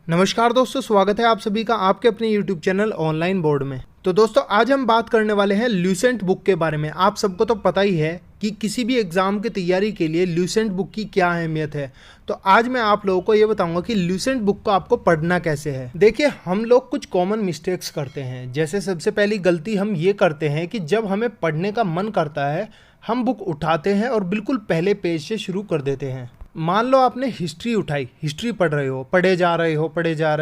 नमस्कार दोस्तों, स्वागत है आप सभी का आपके अपने YouTube चैनल ऑनलाइन बोर्ड में। तो दोस्तों आज हम बात करने वाले हैं ल्यूसेंट बुक के बारे में। आप सबको तो पता ही है कि किसी भी एग्ज़ाम की तैयारी के लिए ल्यूसेंट बुक की क्या अहमियत है। तो आज मैं आप लोगों को ये बताऊंगा कि ल्यूसेंट बुक को आपको पढ़ना कैसे है। देखिए, हम लोग कुछ कॉमन मिस्टेक्स करते हैं। जैसे सबसे पहली गलती हम ये करते हैं कि जब हमें पढ़ने का मन करता है हम बुक उठाते हैं और बिल्कुल पहले पेज से शुरू कर देते हैं। मान लो आपने हिस्ट्री उठाई, हिस्ट्री पढ़ रहे हो, पढ़े जा रहे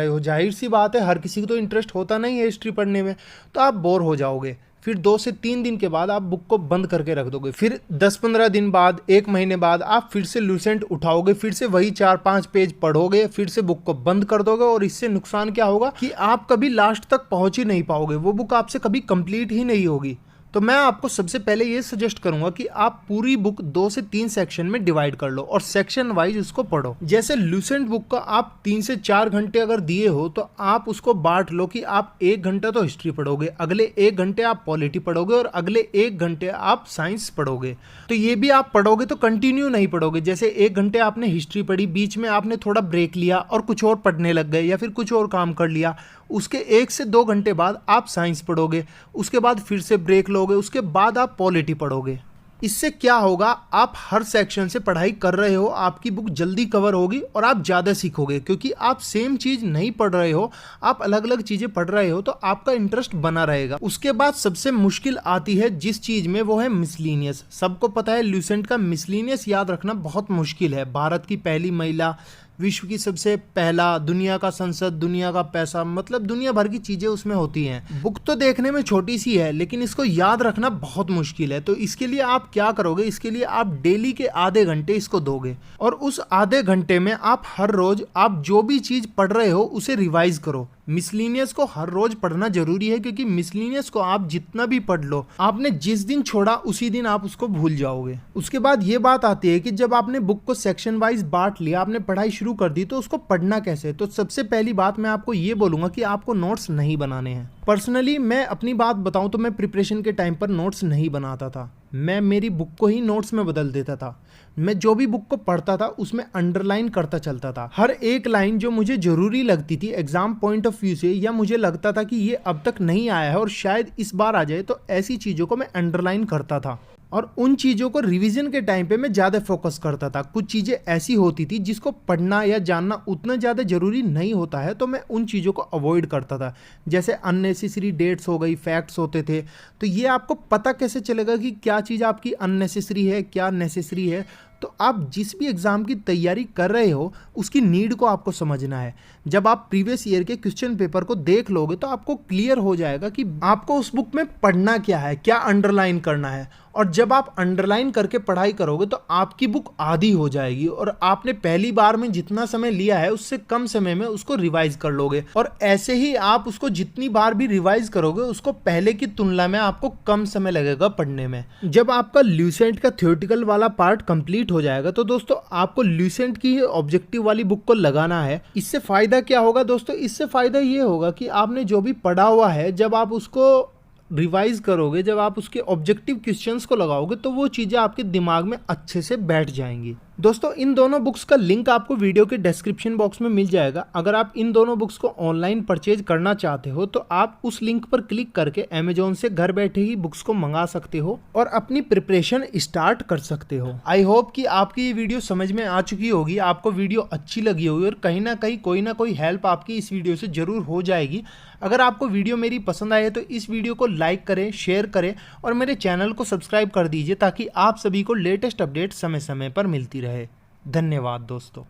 हो। जाहिर सी बात है, हर किसी को तो इंटरेस्ट होता नहीं है हिस्ट्री पढ़ने में, तो आप बोर हो जाओगे। फिर 2 से 3 दिन के बाद आप बुक को बंद करके रख दोगे। फिर 10-15 दिन बाद, 1 महीने बाद आप फिर से ल्यूसेंट उठाओगे, फिर से वही 4-5 पेज पढ़ोगे, फिर से बुक को बंद कर दोगे। और इससे नुकसान क्या होगा कि आप कभी लास्ट तक पहुंच ही नहीं पाओगे, वो बुक आपसे कभी कंप्लीट ही नहीं होगी। तो मैं आपको सबसे पहले ये सजेस्ट करूंगा कि आप पूरी बुक 2 से 3 सेक्शन में डिवाइड कर लो और सेक्शन वाइज उसको पढ़ो। जैसे ल्यूसेंट बुक का आप 3 से 4 घंटे अगर दिए हो तो आप उसको बांट लो कि आप 1 घंटा तो हिस्ट्री पढ़ोगे, अगले 1 घंटे आप पॉलिटी पढ़ोगे और अगले 1 घंटे आप साइंस पढ़ोगे। तो ये भी आप पढ़ोगे तो कंटिन्यू नहीं पढ़ोगे। जैसे 1 घंटे आपने हिस्ट्री पढ़ी, बीच में आपने थोड़ा ब्रेक लिया और कुछ और पढ़ने लग गए या फिर कुछ और काम कर लिया, उसके 1 से 2 घंटे बाद आप साइंस पढ़ोगे, उसके बाद फिर से ब्रेक लोगे, उसके बाद आप पॉलिटी पढ़ोगे। इससे क्या होगा, आप हर सेक्शन से पढ़ाई कर रहे हो, आपकी बुक जल्दी कवर होगी और आप ज़्यादा सीखोगे। क्योंकि आप सेम चीज़ नहीं पढ़ रहे हो, आप अलग अलग चीज़ें पढ़ रहे हो, तो आपका इंटरेस्ट बना रहेगा। उसके बाद सबसे मुश्किल आती है जिस चीज़ में, वो है मिसलीनियस। सबको पता है ल्यूसेंट का मिसलीनियस याद रखना बहुत मुश्किल है। भारत की पहली महिला, विश्व की सबसे पहला, दुनिया का संसद, दुनिया का पैसा, मतलब दुनिया भर की चीजें उसमें होती हैं। बुक तो देखने में छोटी सी है लेकिन इसको याद रखना बहुत मुश्किल है। तो इसके लिए आप क्या करोगे, इसके लिए आप डेली के आधे घंटे इसको दोगे और उस आधे घंटे में आप हर रोज आप जो भी चीज पढ़ रहे हो उसे रिवाइज करो। मिसलीनियस को हर रोज पढ़ना जरूरी है, क्योंकि मिसलीनियस को आप जितना भी पढ़ लो, आपने जिस दिन छोड़ा उसी दिन आप उसको भूल जाओगे। उसके बाद ये बात आती है कि जब आपने बुक को सेक्शन वाइज बांट लिया, आपने पढ़ाई शुरू कर दी, तो उसको पढ़ना कैसे। तो सबसे पहली बात मैं आपको ये बोलूंगा कि आपको नोट्स नहीं बनाने हैं। पर्सनली मैं अपनी बात बताऊं तो मैं प्रिपरेशन के टाइम पर नोट्स नहीं बनाता था। मैं मेरी बुक को ही नोट्स में बदल देता था। मैं जो भी बुक को पढ़ता था उसमें अंडरलाइन करता चलता था। हर एक लाइन जो मुझे जरूरी लगती थी एग्जाम पॉइंट ऑफ व्यू से, या मुझे लगता था कि ये अब तक नहीं आया है और शायद इस बार आ जाए, तो ऐसी चीज़ों को मैं अंडरलाइन करता था। और उन चीज़ों को रिवीजन के टाइम पे मैं ज़्यादा फोकस करता था। कुछ चीज़ें ऐसी होती थी जिसको पढ़ना या जानना उतना ज़्यादा ज़रूरी नहीं होता है, तो मैं उन चीज़ों को अवॉइड करता था। जैसे अननेसेसरी डेट्स हो गई, फैक्ट्स होते थे। तो ये आपको पता कैसे चलेगा कि क्या चीज़ आपकी अननेसेसरी है, क्या नेसेसरी है। तो आप जिस भी एग्ज़ाम की तैयारी कर रहे हो उसकी नीड को आपको समझना है। जब आप प्रीवियस ईयर के क्वेश्चन पेपर को देख लोगे तो आपको क्लियर हो जाएगा कि आपको उस बुक में पढ़ना क्या है, क्या अंडरलाइन करना है। और जब आप अंडरलाइन करके पढ़ाई करोगे तो आपकी बुक आधी हो जाएगी और आपने पहली बार में जितना समय लिया है उससे कम समय में उसको रिवाइज कर लोगे। और ऐसे ही आप उसको जितनी बार भी रिवाइज करोगे उसको पहले की तुलना में आपको कम समय लगेगा पढ़ने में। जब आपका ल्यूसेंट का थ्योरेटिकल वाला पार्ट कंप्लीट हो जाएगा तो दोस्तों आपको ल्यूसेंट की ऑब्जेक्टिव वाली बुक को लगाना है। इससे फायदा क्या होगा दोस्तों, इससे फायदा ये होगा कि आपने जो भी पढ़ा हुआ है, जब आप उसको रिवाइज करोगे, जब आप उसके ऑब्जेक्टिव क्वेश्चंस को लगाओगे, तो वो चीज़ें आपके दिमाग में अच्छे से बैठ जाएंगी। दोस्तों इन दोनों बुक्स का लिंक आपको वीडियो के डिस्क्रिप्शन बॉक्स में मिल जाएगा। अगर आप इन दोनों बुक्स को ऑनलाइन परचेज करना चाहते हो तो आप उस लिंक पर क्लिक करके अमेजोन से घर बैठे ही बुक्स को मंगा सकते हो और अपनी प्रिपरेशन स्टार्ट कर सकते हो। आई होप कि आपकी ये वीडियो समझ में आ चुकी होगी, आपको वीडियो अच्छी लगी होगी और कहीं ना कोई हेल्प आपकी इस वीडियो से जरूर हो जाएगी। अगर आपको वीडियो मेरी पसंद आए तो इस वीडियो को लाइक करें, शेयर करें और मेरे चैनल को सब्सक्राइब कर दीजिए, ताकि आप सभी को लेटेस्ट अपडेट समय समय पर मिलती रहे। धन्यवाद दोस्तों।